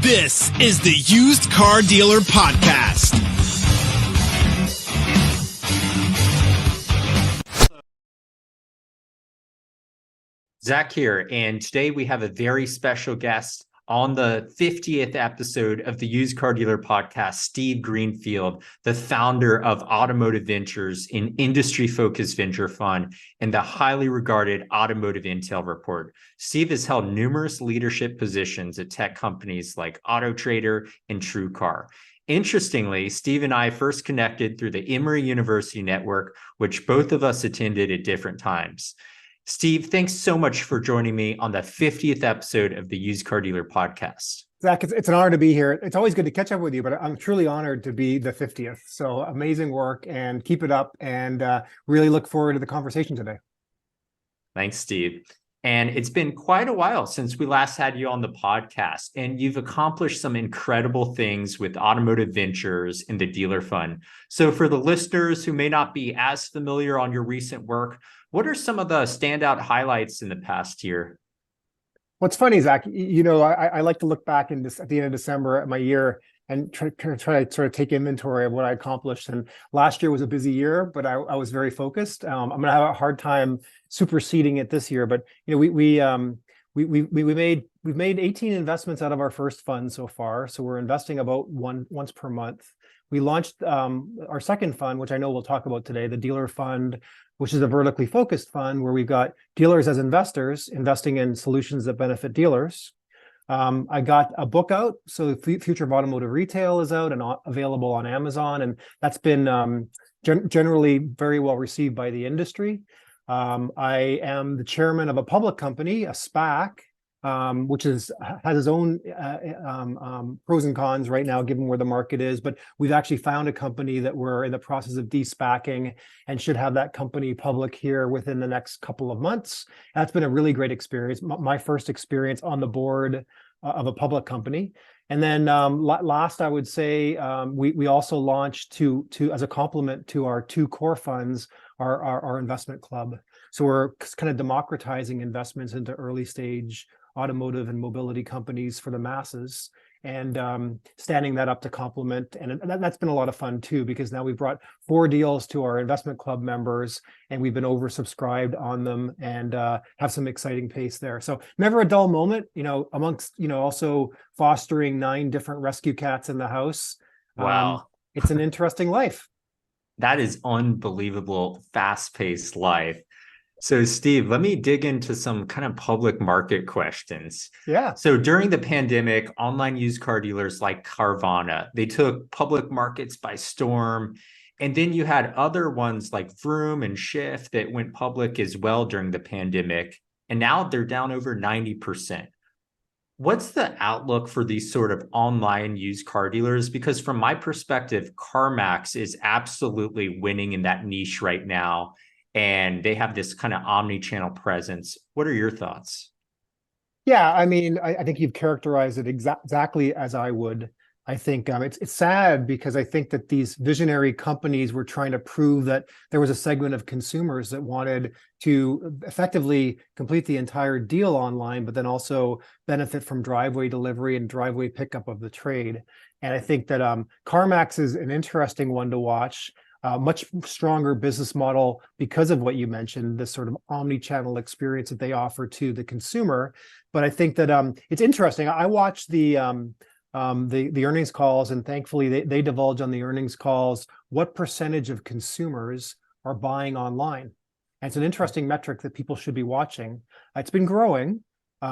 This is the Used Car Dealer Podcast. Zach here, and today we have a very special guest on the 50th episode of the Used Car Dealer Podcast, Steve Greenfield, the founder of Automotive Ventures, an industry-focused venture fund, and the highly regarded Automotive Intel Report. Steve has held numerous leadership positions at tech companies like AutoTrader and TrueCar. Interestingly, Steve and I first connected through the Emory University network, which both of us attended at different times. Steve, thanks so much for joining me on the 50th episode of the Used Car Dealer Podcast. Zach, it's an honor to be here. It's always good to catch up with you, but I'm truly honored to be the 50th. So amazing work and keep it up, and really look forward to the conversation today. Thanks, Steve. And it's been quite a while since we last had you on the podcast, and you've accomplished some incredible things with Automotive Ventures and the Dealer Fund. So for the listeners who may not be as familiar on your recent work, what are some of the standout highlights in the past year? What's funny, Zach, I like to look back at the end of December at my year and try to sort of take inventory of what I accomplished. And last year was a busy year, but I was very focused. I'm going to have a hard time superseding it this year. But we've made 18 investments out of our first fund so far. So we're investing about once per month. We launched our second fund, which I know we'll talk about today, the Dealer Fund, which is a vertically focused fund where we've got dealers as investors investing in solutions that benefit dealers. I got a book out, so the Future of Automotive Retail is out and available on Amazon, and that's been generally very well received by the industry. I am the chairman of a public company, a SPAC, which has its own pros and cons right now, given where the market is. But we've actually found a company that we're in the process of de-SPACing and should have that company public here within the next couple of months. That's been a really great experience. My first experience on the board of a public company. And then last, I would say, we also launched to as a complement to our two core funds, our investment club. So we're kind of democratizing investments into early stage automotive and mobility companies for the masses, and standing that up to complement. And that's been a lot of fun too, because now we've brought 4 deals to our investment club members, and we've been oversubscribed on them, and have some exciting pace there. So never a dull moment, amongst, also fostering 9 different rescue cats in the house. Wow. It's an interesting life. That is unbelievable, fast-paced life. So Steve, let me dig into some kind of public market questions. Yeah. So during the pandemic, online used car dealers like Carvana, they took public markets by storm. And then you had other ones like Vroom and Shift that went public as well during the pandemic. And now they're down over 90%. What's the outlook for these sort of online used car dealers? Because from my perspective, CarMax is absolutely winning in that niche right now, and they have this kind of omni-channel presence. What are your thoughts? Yeah, I mean, I think you've characterized it exactly as I would. I think it's sad, because I think that these visionary companies were trying to prove that there was a segment of consumers that wanted to effectively complete the entire deal online, but then also benefit from driveway delivery and driveway pickup of the trade. And I think that CarMax is an interesting one to watch. Much stronger business model because of what you mentioned, this sort of omni-channel experience that they offer to the consumer. But I think that it's interesting. I watched the earnings calls, and thankfully they divulge on the earnings calls what percentage of consumers are buying online. And it's an interesting metric that people should be watching. It's been growing.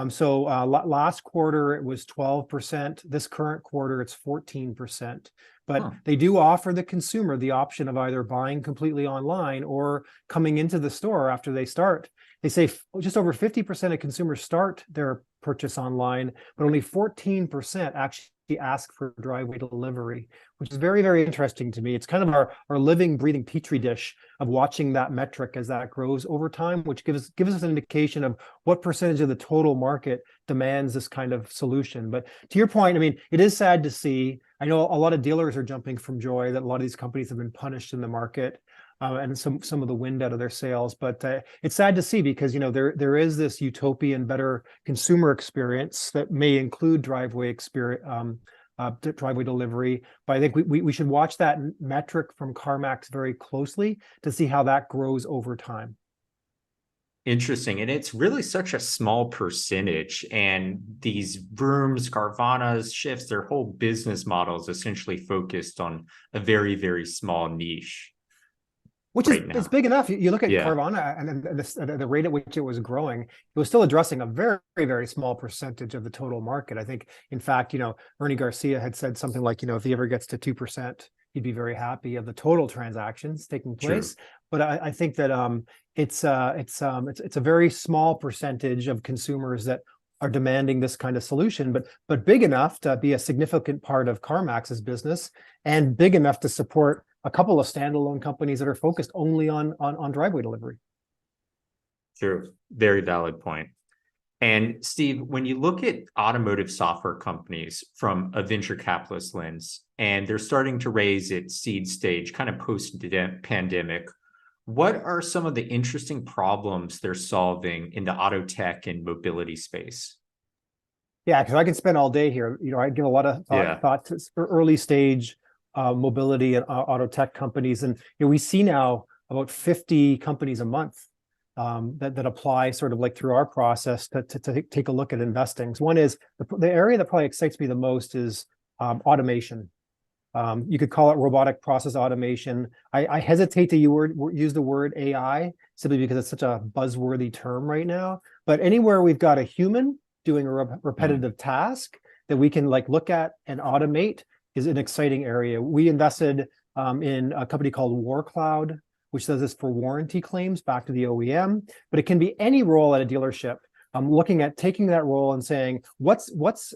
So last quarter it was 12%. This current quarter it's 14%. But they do offer the consumer the option of either buying completely online or coming into the store after they start. They say just over 50% of consumers start their purchase online, but only 14% actually ask for driveway delivery, which is very, very interesting to me. It's kind of our living, breathing petri dish of watching that metric as that grows over time, which gives us an indication of what percentage of the total market demands this kind of solution. But to your point, I mean, it is sad to see. I know a lot of dealers are jumping from joy that a lot of these companies have been punished in the market. and some of the wind out of their sails. But it's sad to see because there is this utopian better consumer experience that may include driveway experience. Driveway delivery, but I think we should watch that metric from CarMax very closely to see how that grows over time. Interesting. And it's really such a small percentage. And these Vrooms, Carvanas, Shifts, their whole business model is essentially focused on a very, very small niche. Which is it's big enough. You look at Carvana and the rate at which it was growing, it was still addressing a very, very small percentage of the total market. I think, in fact, Ernie Garcia had said something like, if he ever gets to 2%, he'd be very happy of the total transactions taking place. True. But I think that it's a very small percentage of consumers that are demanding this kind of solution, but big enough to be a significant part of CarMax's business and big enough to support a couple of standalone companies that are focused only on driveway delivery. True. Very valid point. And Steve, when you look at automotive software companies from a venture capitalist lens, and they're starting to raise at seed stage, kind of post-pandemic, what are some of the interesting problems they're solving in the auto tech and mobility space? Yeah, because I can spend all day here. I give a lot of thought to early stage mobility and auto tech companies, and we see now about 50 companies a month that apply sort of like through our process to take a look at investing. So one is the area that probably excites me the most is automation. You could call it robotic process automation. I hesitate to use the word AI simply because it's such a buzzworthy term right now. But anywhere we've got a human doing a repetitive task that we can look at and automate is an exciting area. We invested in a company called WarCloud, which does this for warranty claims back to the OEM, but it can be any role at a dealership. I'm looking at taking that role and saying, what's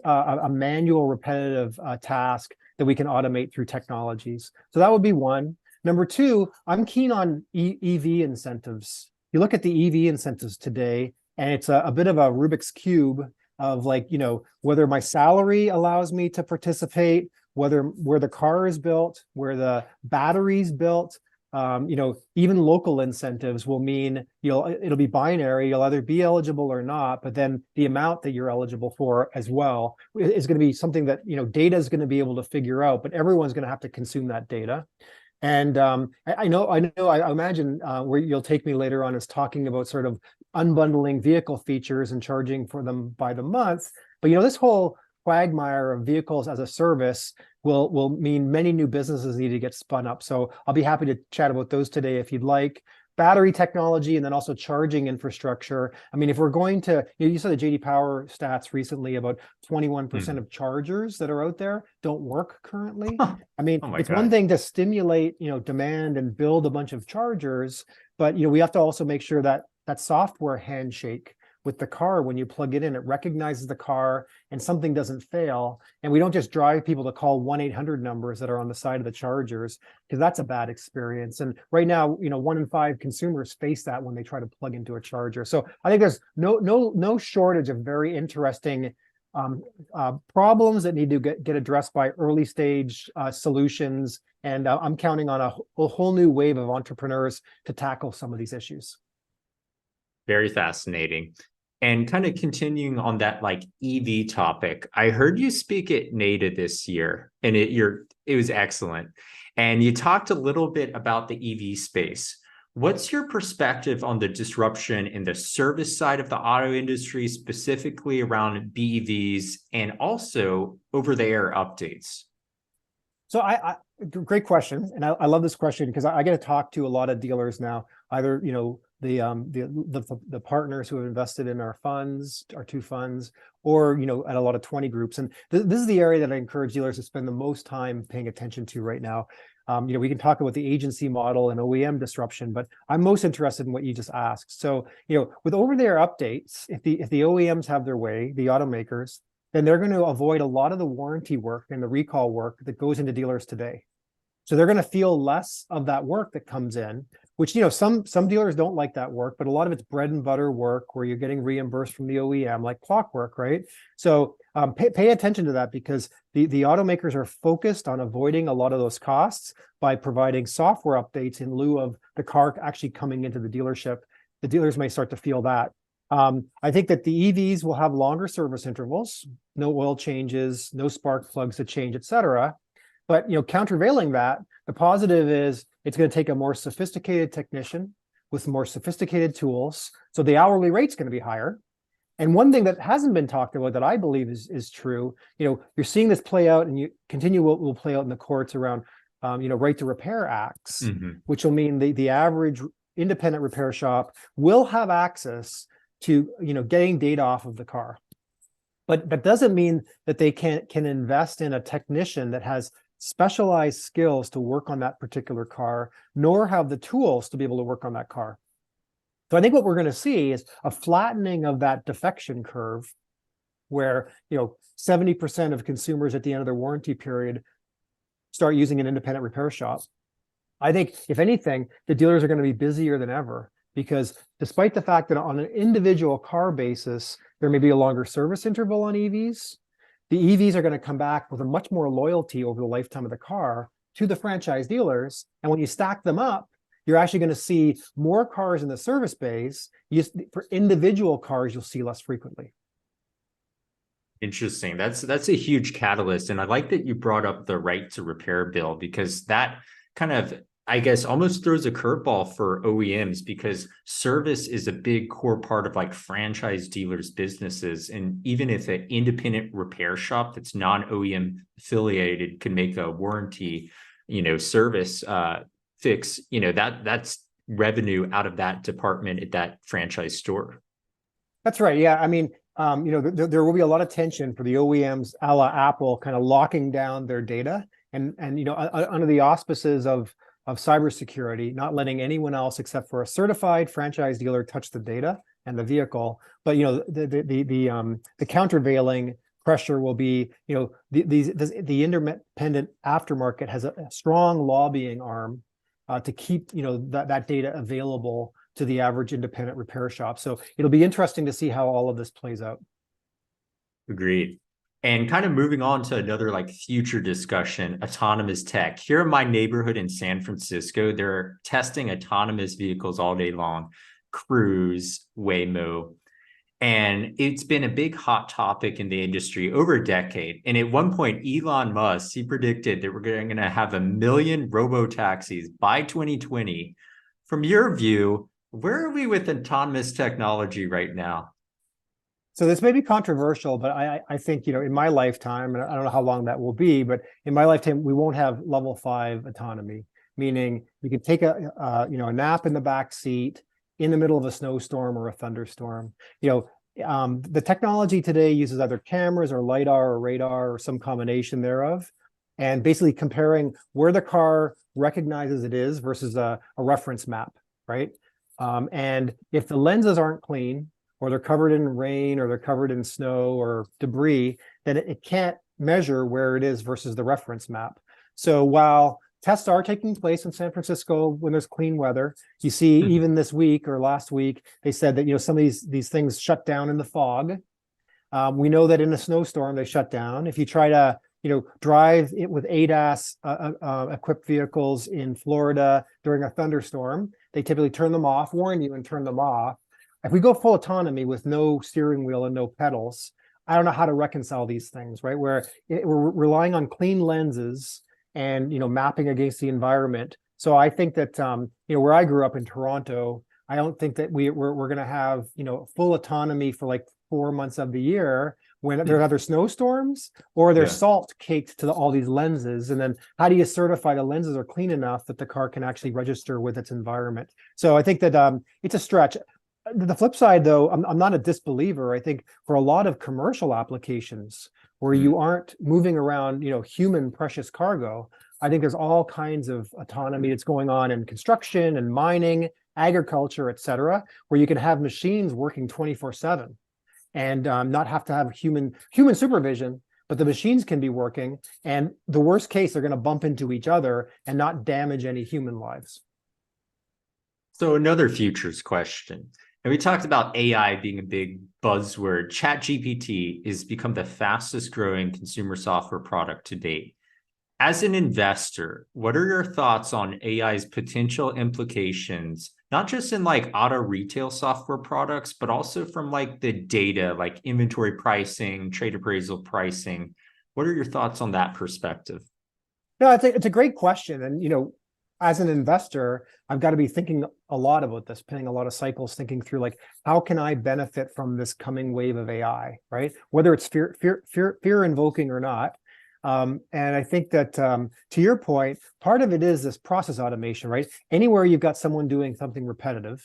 a manual repetitive task that we can automate through technologies? So that would be one. Number two, I'm keen on EV incentives. You look at the EV incentives today, and it's a bit of a Rubik's Cube of whether my salary allows me to participate, where the car is built, where the battery's built. Even local incentives will mean it'll be binary. You'll either be eligible or not, but then the amount that you're eligible for as well is going to be something that data is going to be able to figure out. But everyone's going to have to consume that data. And I imagine where you'll take me later on is talking about sort of unbundling vehicle features and charging for them by the month. But this whole quagmire of vehicles as a service will mean many new businesses need to get spun up. So I'll be happy to chat about those today if you'd like. Battery technology and then also charging infrastructure. I mean, if we're going to, you saw the JD Power stats recently about 21% of chargers that are out there don't work currently. I mean, it's one thing to stimulate, demand and build a bunch of chargers, but we have to also make sure that that software handshake with the car, when you plug it in, it recognizes the car and something doesn't fail. And we don't just drive people to call 1-800 numbers that are on the side of the chargers, because that's a bad experience. And right now, 1 in 5 consumers face that when they try to plug into a charger. So I think there's no shortage of very interesting problems that need to get addressed by early stage solutions. And I'm counting on a whole new wave of entrepreneurs to tackle some of these issues. Very fascinating. And kind of continuing on that EV topic, I heard you speak at NADA this year, and it was excellent. And you talked a little bit about the EV space. What's your perspective on the disruption in the service side of the auto industry, specifically around BEVs and also over-the-air updates? So great question. And I love this question because I get to talk to a lot of dealers now, either, the partners who have invested in our funds, our 2 funds, or, at a lot of 20 groups. And this is the area that I encourage dealers to spend the most time paying attention to right now. We can talk about the agency model and OEM disruption, but I'm most interested in what you just asked. So, with over-the-air updates, if the OEMs have their way, the automakers, then they're going to avoid a lot of the warranty work and the recall work that goes into dealers today. So they're going to feel less of that work that comes in, which, some dealers don't like that work, but a lot of it's bread and butter work where you're getting reimbursed from the OEM like clockwork, right? So pay attention to that, because the automakers are focused on avoiding a lot of those costs by providing software updates in lieu of the car actually coming into the dealership. The dealers may start to feel that. I think that the EVs will have longer service intervals, no oil changes, no spark plugs to change, et cetera. But countervailing that, the positive is it's going to take a more sophisticated technician with more sophisticated tools. So the hourly rate's going to be higher. And one thing that hasn't been talked about that I believe is true, you're seeing this play out, and you continue will play out in the courts around right to repair acts, which will mean the average independent repair shop will have access to getting data off of the car. But that doesn't mean that they can invest in a technician that has specialized skills to work on that particular car, nor have the tools to be able to work on that car. So I think what we're going to see is a flattening of that defection curve, where 70% of consumers at the end of their warranty period start using an independent repair shop. I think, if anything, the dealers are going to be busier than ever, because despite the fact that on an individual car basis, there may be a longer service interval on EVs, the EVs are going to come back with a much more loyalty over the lifetime of the car to the franchise dealers. And when you stack them up, you're actually going to see more cars in the service bays. For individual cars, you'll see less frequently. Interesting. That's a huge catalyst. And I like that you brought up the right to repair bill, because that kind of, I guess, almost throws a curveball for OEMs, because service is a big core part of like franchise dealers' businesses. And even if an independent repair shop that's non-OEM affiliated can make a warranty, service fix, that's revenue out of that department at that franchise store. That's right. Yeah. I mean, there will be a lot of tension for the OEMs, a la Apple, kind of locking down their data and under the auspices of cybersecurity, not letting anyone else except for a certified franchise dealer touch the data and the vehicle. But the countervailing pressure will be, the independent aftermarket has a strong lobbying arm to keep that data available to the average independent repair shop. So it'll be interesting to see how all of this plays out. Agreed. And kind of moving on to another like future discussion, autonomous tech. Here in my neighborhood in San Francisco, they're testing autonomous vehicles all day long, Cruise, Waymo. And it's been a big hot topic in the industry over a decade. And at one point, Elon Musk, he predicted that we're going to have 1 million robo-taxis by 2020. From your view, where are we with autonomous technology right now? So this may be controversial, but I think, in my lifetime, and I don't know how long that will be, but in my lifetime, we won't have level 5 autonomy, meaning we can take a nap in the back seat in the middle of a snowstorm or a thunderstorm. The technology today uses either cameras or LiDAR or radar or some combination thereof, and basically comparing where the car recognizes it is versus a reference map, right? And if the lenses aren't clean, or they're covered in rain, or they're covered in snow or debris, then it can't measure where it is versus the reference map. So while tests are taking place in San Francisco when there's clean weather, you see even this week or last week, they said that some of these things shut down in the fog. We know that in a snowstorm, they shut down. If you try to drive it with ADAS equipped vehicles in Florida during a thunderstorm, they typically turn them off, warn you and turn them off. If we go full autonomy with no steering wheel and no pedals, I don't know how to reconcile these things, right? Where we're relying on clean lenses and mapping against the environment. So I think that where I grew up in Toronto, I don't think that we're going to have full autonomy for like 4 months of the year when there's either snowstorms or there's salt caked to all these lenses. And then how do you certify the lenses are clean enough that the car can actually register with its environment? So I think that it's a stretch. The flip side, though, I'm not a disbeliever. I think for a lot of commercial applications where you aren't moving around, human precious cargo, I think there's all kinds of autonomy that's going on in construction and mining, agriculture, et cetera, where you can have machines working 24/7 and not have to have human supervision, but the machines can be working. And the worst case, they're going to bump into each other and not damage any human lives. So another futures question. And we talked about AI being a big buzzword. ChatGPT has become the fastest growing consumer software product to date. As an investor, what are your thoughts on AI's potential implications, not just in like auto retail software products, but also from like the data, like inventory pricing, trade appraisal pricing? What are your thoughts on that perspective? No, I think it's a great question. And, as an investor, I've got to be thinking a lot about this, paying a lot of cycles, thinking through like, how can I benefit from this coming wave of AI, right? Whether it's fear invoking or not. And I think that to your point, part of it is this process automation, right? Anywhere you've got someone doing something repetitive,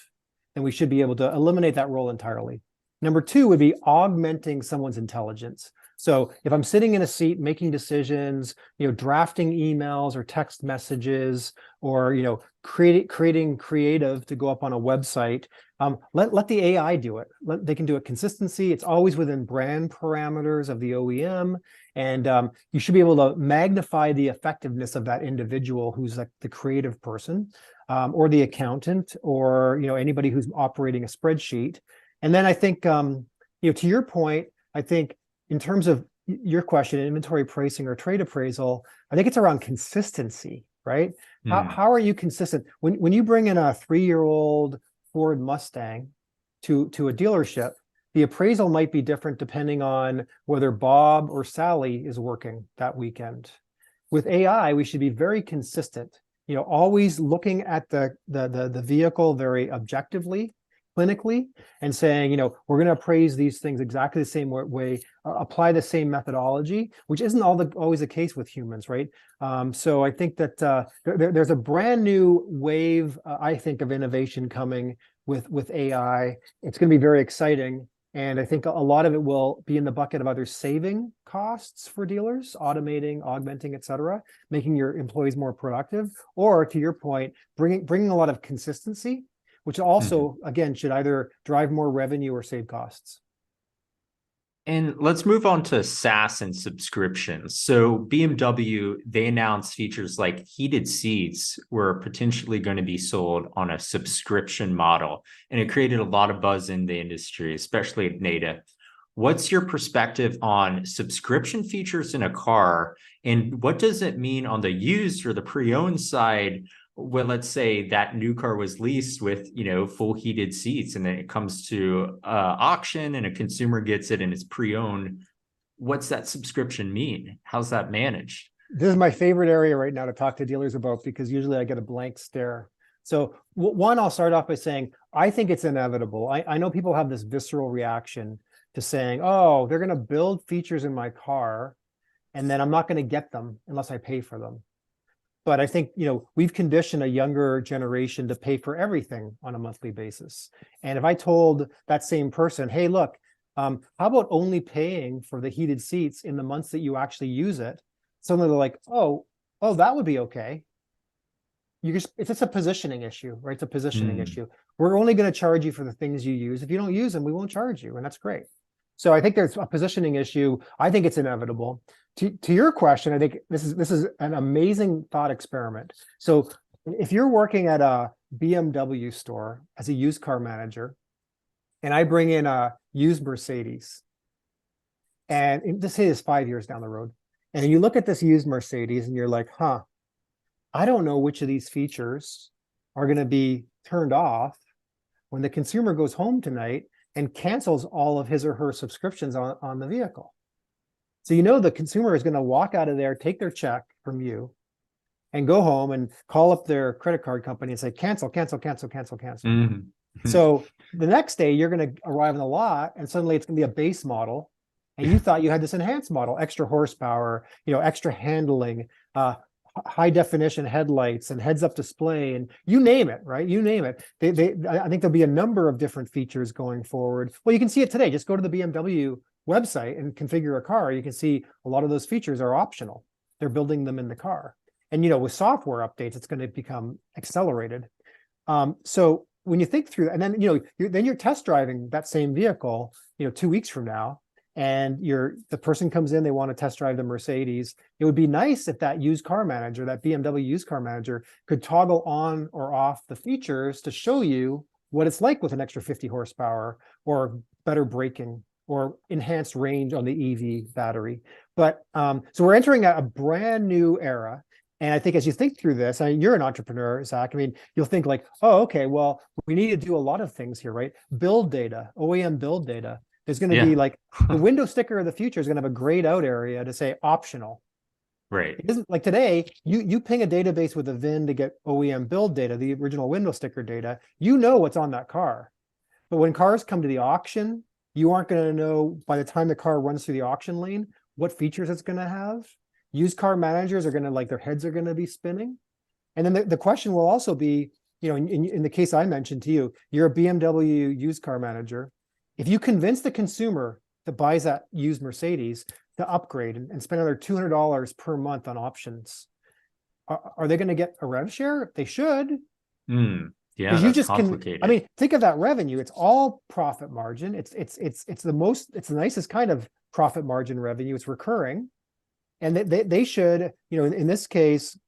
then we should be able to eliminate that role entirely. Number two would be augmenting someone's intelligence. So if I'm sitting in a seat making decisions, drafting emails or text messages, or creating creative to go up on a website, let the AI do it. They can do it consistency. It's always within brand parameters of the OEM, and you should be able to magnify the effectiveness of that individual who's like the creative person, or the accountant, or anybody who's operating a spreadsheet. And then I think to your point, I think in terms of your question, inventory pricing or trade appraisal, I think it's around consistency, right? How are you consistent? When you bring in a 3-year-old Ford Mustang to a dealership, the appraisal might be different depending on whether Bob or Sally is working that weekend. With AI, we should be very consistent, always looking at the vehicle very objectively, clinically, and saying, we're going to appraise these things exactly the same way, apply the same methodology, which isn't always the case with humans, right? So I think that there's a brand new wave, I think, of innovation coming with AI. It's going to be very exciting. And I think a lot of it will be in the bucket of either saving costs for dealers, automating, augmenting, et cetera, making your employees more productive, or to your point, bringing a lot of consistency, which also, again, should either drive more revenue or save costs. And let's move on to SaaS and subscriptions. So BMW, they announced features like heated seats were potentially going to be sold on a subscription model. And it created a lot of buzz in the industry, especially at NADA. What's your perspective on subscription features in a car? And what does it mean on the used or the pre-owned side? Well, let's say that new car was leased with, full heated seats, and then it comes to auction and a consumer gets it and it's pre-owned. What's that subscription mean? How's that managed? This is my favorite area right now to talk to dealers about, because usually I get a blank stare. So one, I'll start off by saying, I think it's inevitable. I know people have this visceral reaction to saying, oh, they're going to build features in my car, and then I'm not going to get them unless I pay for them. But I think, we've conditioned a younger generation to pay for everything on a monthly basis. And if I told that same person, hey, look, how about only paying for the heated seats in the months that you actually use it? Suddenly they're like, oh, that would be okay. It's just a positioning issue, right? It's a positioning issue. We're only going to charge you for the things you use. If you don't use them, we won't charge you. And that's great. So I think there's a positioning issue. I think it's inevitable. To your question, I think this is an amazing thought experiment. So if you're working at a BMW store as a used car manager, and I bring in a used Mercedes, and let's say it's 5 years down the road, and you look at this used Mercedes and you're like, I don't know which of these features are going to be turned off when the consumer goes home tonight and cancels all of his or her subscriptions on the vehicle. So the consumer is going to walk out of there, take their check from you, and go home and call up their credit card company and say, cancel. So the next day, you're going to arrive in the lot, and suddenly it's going to be a base model, and you thought you had this enhanced model, extra horsepower, extra handling, high definition headlights and heads up display, and you name it, right? You name it. I think there'll be a number of different features going forward. Well, you can see it today. Just go to the BMW website and configure a car. You can see a lot of those features are optional. They're building them in the car. And, with software updates, it's going to become accelerated. So when you think through that, and then, then you're test driving that same vehicle, 2 weeks from now, and the person comes in, they want to test drive the Mercedes. It would be nice if that used car manager, that BMW used car manager, could toggle on or off the features to show you what it's like with an extra 50 horsepower or better braking or enhanced range on the EV battery. But so we're entering a brand new era. And I think as you think through this, I mean, you're an entrepreneur, Zach. I mean, you'll think like, oh, okay, well, we need to do a lot of things here, right? Build data, OEM build data. There's going to be like the window sticker of the future is going to have a grayed out area to say optional. Right. It isn't like today, you ping a database with a VIN to get OEM build data, the original window sticker data, you know what's on that car. But when cars come to the auction, you aren't going to know by the time the car runs through the auction lane, what features it's going to have. Used car managers are going to their heads are going to be spinning. And then the question will also be, in the case I mentioned to you, you're a BMW used car manager. If you convince the consumer that buys that used Mercedes to upgrade and spend another $200 per month on options, are they going to get a rev share? They should. Yeah, because you just complicated. I mean, think of that revenue. It's all profit margin. It's the nicest kind of profit margin revenue. It's recurring, and they should, in this case,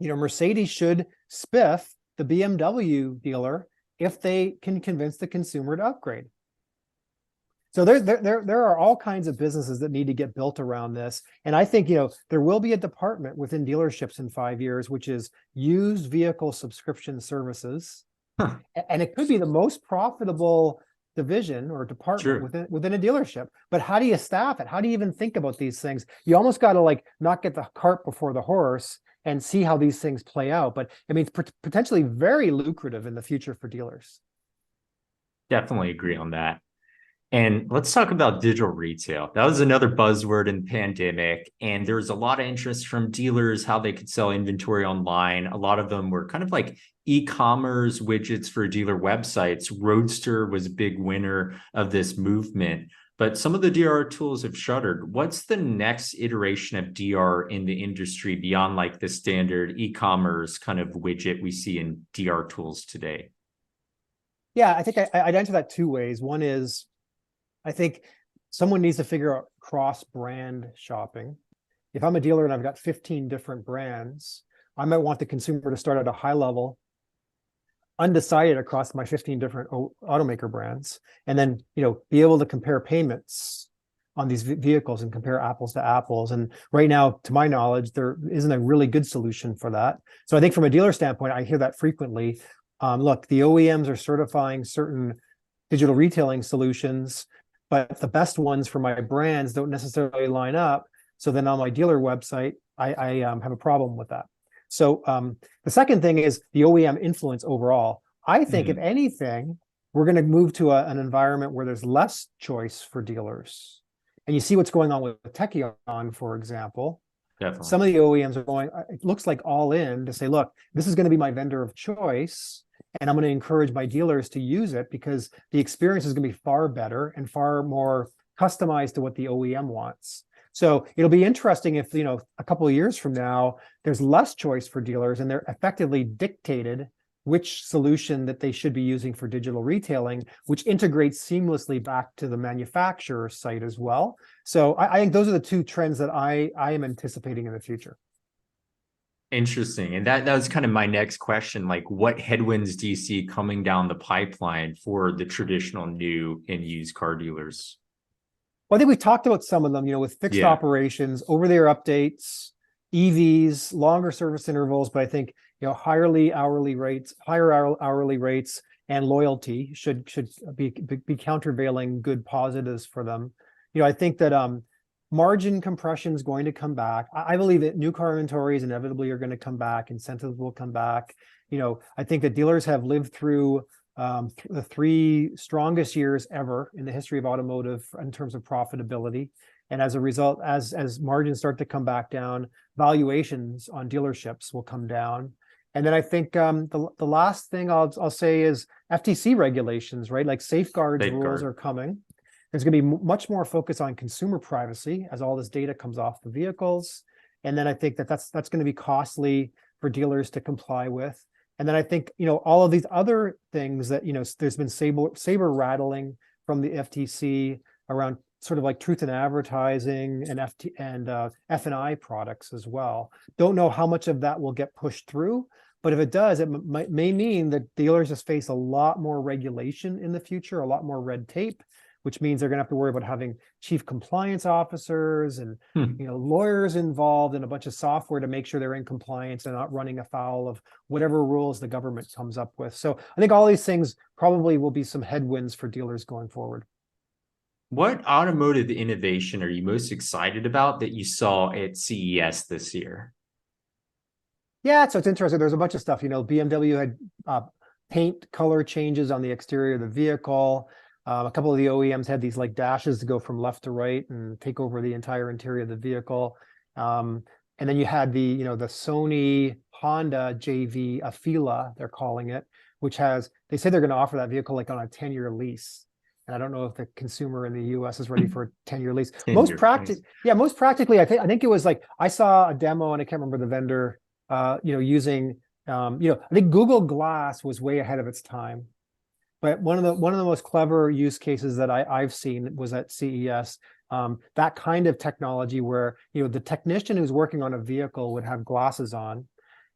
Mercedes should spiff the BMW dealer if they can convince the consumer to upgrade. So there are all kinds of businesses that need to get built around this. And I think, there will be a department within dealerships in 5 years, which is used vehicle subscription services. Huh. And it could be the most profitable division or department within a dealership. But how do you staff it? How do you even think about these things? You almost got to not get the cart before the horse and see how these things play out. But I mean, it's potentially very lucrative in the future for dealers. Definitely agree on that. And let's talk about digital retail. That was another buzzword in the pandemic. And there's a lot of interest from dealers, how they could sell inventory online. A lot of them were kind of like e-commerce widgets for dealer websites. Roadster was a big winner of this movement. But some of the DR tools have shuttered. What's the next iteration of DR in the industry beyond the standard e-commerce kind of widget we see in DR tools today? Yeah, I think I'd answer that two ways. One is, I think someone needs to figure out cross-brand shopping. If I'm a dealer and I've got 15 different brands, I might want the consumer to start at a high level, undecided across my 15 different automaker brands, and then be able to compare payments on these vehicles and compare apples to apples. And right now, to my knowledge, there isn't a really good solution for that. So I think from a dealer standpoint, I hear that frequently. Look, the OEMs are certifying certain digital retailing solutions, but the best ones for my brands don't necessarily line up. So then on my dealer website, I have a problem with that. So the second thing is the OEM influence overall. I think if anything, we're going to move to an environment where there's less choice for dealers. And you see what's going on with Techion, for example. Definitely. Some of the OEMs are going, it looks like all in to say, look, this is going to be my vendor of choice. And I'm going to encourage my dealers to use it because the experience is going to be far better and far more customized to what the OEM wants. So it'll be interesting if, a couple of years from now, there's less choice for dealers and they're effectively dictated which solution that they should be using for digital retailing, which integrates seamlessly back to the manufacturer site as well. So I think those are the two trends that I am anticipating in the future. Interesting. And that was kind of my next question. What headwinds do you see coming down the pipeline for the traditional new and used car dealers? Well, I think we talked about some of them, with fixed operations, over-the-air updates, EVs, longer service intervals, but I think, higher hourly rates, and loyalty should be countervailing good positives for them. I think that margin compression is going to come back. I believe that new car inventories inevitably are going to come back. Incentives will come back. I think that dealers have lived through the 3 strongest years ever in the history of automotive in terms of profitability. And as a result, as margins start to come back down, valuations on dealerships will come down. And then I think the last thing I'll say is FTC regulations, right? Like safeguards rules are coming. There's going to be much more focus on consumer privacy as all this data comes off the vehicles. And then I think that's going to be costly for dealers to comply with. And then I think, all of these other things that, there's been saber rattling from the FTC around sort of like truth in advertising and F&I products as well. Don't know how much of that will get pushed through, but if it does, it may mean that dealers just face a lot more regulation in the future, a lot more red tape, which means they're going to have to worry about having chief compliance officers and lawyers involved and a bunch of software to make sure they're in compliance and not running afoul of whatever rules the government comes up with. So I think all these things probably will be some headwinds for dealers going forward. What automotive innovation are you most excited about that you saw at CES this year? Yeah, so it's interesting. There's a bunch of stuff. BMW had paint color changes on the exterior of the vehicle. A couple of the OEMs had these like dashes to go from left to right and take over the entire interior of the vehicle. And then you had the Sony Honda JV Afeela, they're calling it, which they say they're going to offer that vehicle like on a 10-year lease. And I don't know if the consumer in the US is ready for a 10-year lease. Most practically, I think it was like, I saw a demo and I can't remember the vendor, using, I think Google Glass was way ahead of its time. But one of the most clever use cases that I've seen was at CES. That kind of technology where the technician who's working on a vehicle would have glasses on,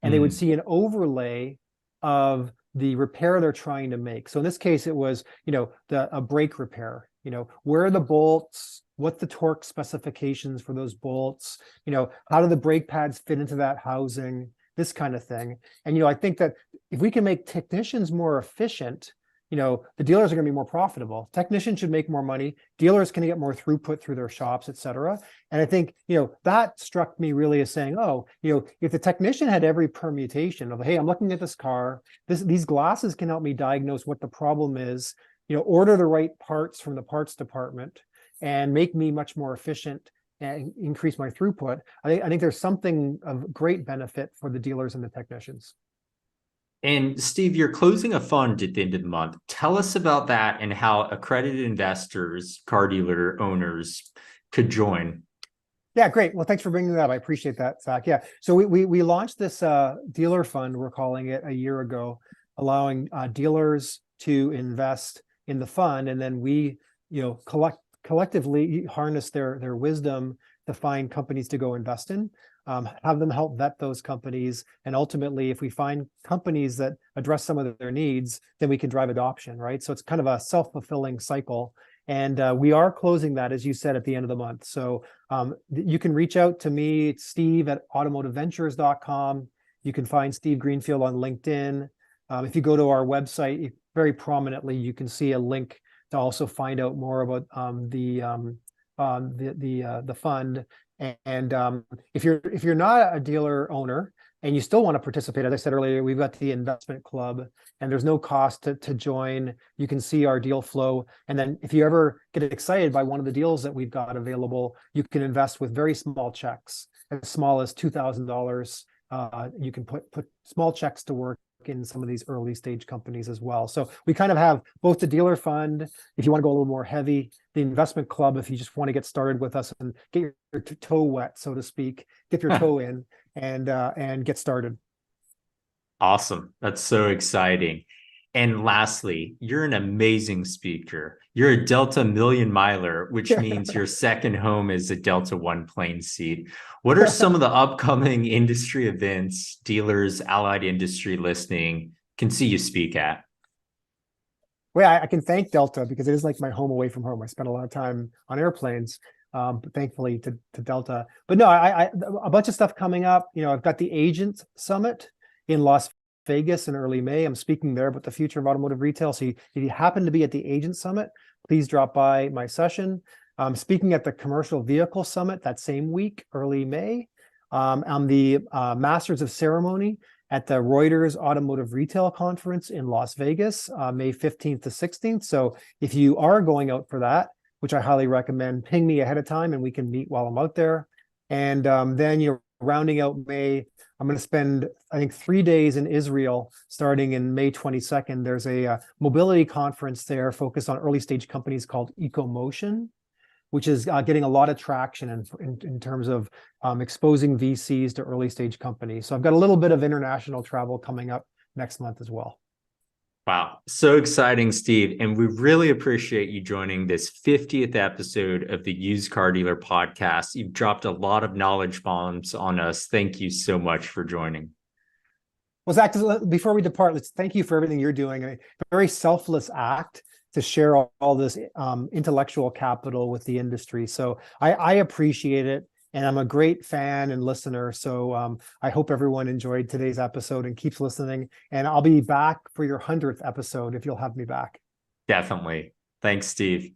and they would see an overlay of the repair they're trying to make. So in this case, it was a brake repair. Where are the bolts? What the torque specifications for those bolts? How do the brake pads fit into that housing? This kind of thing. And I think that if we can make technicians more efficient, the dealers are going to be more profitable. Technicians should make more money. Dealers can get more throughput through their shops, et cetera. And I think, that struck me really as saying, if the technician had every permutation of, hey, I'm looking at this car, these glasses can help me diagnose what the problem is, order the right parts from the parts department and make me much more efficient and increase my throughput. I think there's something of great benefit for the dealers and the technicians. And Steve, you're closing a fund at the end of the month. Tell us about that and how accredited investors, car dealer owners could join. Yeah, great. Well, thanks for bringing that up. I appreciate that, Zach. Yeah, so we launched this dealer fund, we're calling it, a year ago, allowing dealers to invest in the fund, and then we, collectively harness their wisdom to find companies to go invest in. Have them help vet those companies. And ultimately, if we find companies that address some of their needs, then we can drive adoption, right? So it's kind of a self-fulfilling cycle. And we are closing that, as you said, at the end of the month. So you can reach out to me, it's steve@automotiveventures.com. You can find Steve Greenfield on LinkedIn. If you go to our website, very prominently, you can see a link to also find out more about the fund. And if you're not a dealer owner and you still want to participate, as I said earlier, we've got the investment club, and there's no cost to join. You can see our deal flow, and then if you ever get excited by one of the deals that we've got available, you can invest with very small checks, as small as $2,000. You can put small checks to work in some of these early stage companies as well. So we kind of have both the dealer fund, if you want to go a little more heavy, the investment club, if you just want to get started with us and get your toe wet, so to speak, dip your toe in and get started. Awesome. That's so exciting. And lastly, you're an amazing speaker. You're a Delta Million Miler, which means your second home is a Delta One plane seat. What are some of the upcoming industry events dealers, allied industry listening can see you speak at? Well, I can thank Delta because it is like my home away from home. I spend a lot of time on airplanes, but thankfully to Delta. But no, I a bunch of stuff coming up. I've got the Agent Summit in Las Vegas in early May. I'm speaking there about the future of automotive retail. So if you happen to be at the Agent Summit, please drop by my session. I'm speaking at the Commercial Vehicle Summit that same week, early May. On the Masters of Ceremony at the Reuters Automotive Retail Conference in Las Vegas, May 15th to 16th. So if you are going out for that, which I highly recommend, ping me ahead of time and we can meet while I'm out there. And then rounding out May, I'm going to spend, I think, 3 days in Israel starting in May 22nd. There's a mobility conference there focused on early stage companies called EcoMotion, which is getting a lot of traction in terms of exposing VCs to early stage companies. So I've got a little bit of international travel coming up next month as well. Wow. So exciting, Steve. And we really appreciate you joining this 50th episode of the Used Car Dealer podcast. You've dropped a lot of knowledge bombs on us. Thank you so much for joining. Well, Zach, before we depart, let's thank you for everything you're doing. A very selfless act to share all this intellectual capital with the industry. So I appreciate it. And I'm a great fan and listener. So I hope everyone enjoyed today's episode and keeps listening. And I'll be back for your 100th episode if you'll have me back. Definitely. Thanks, Steve.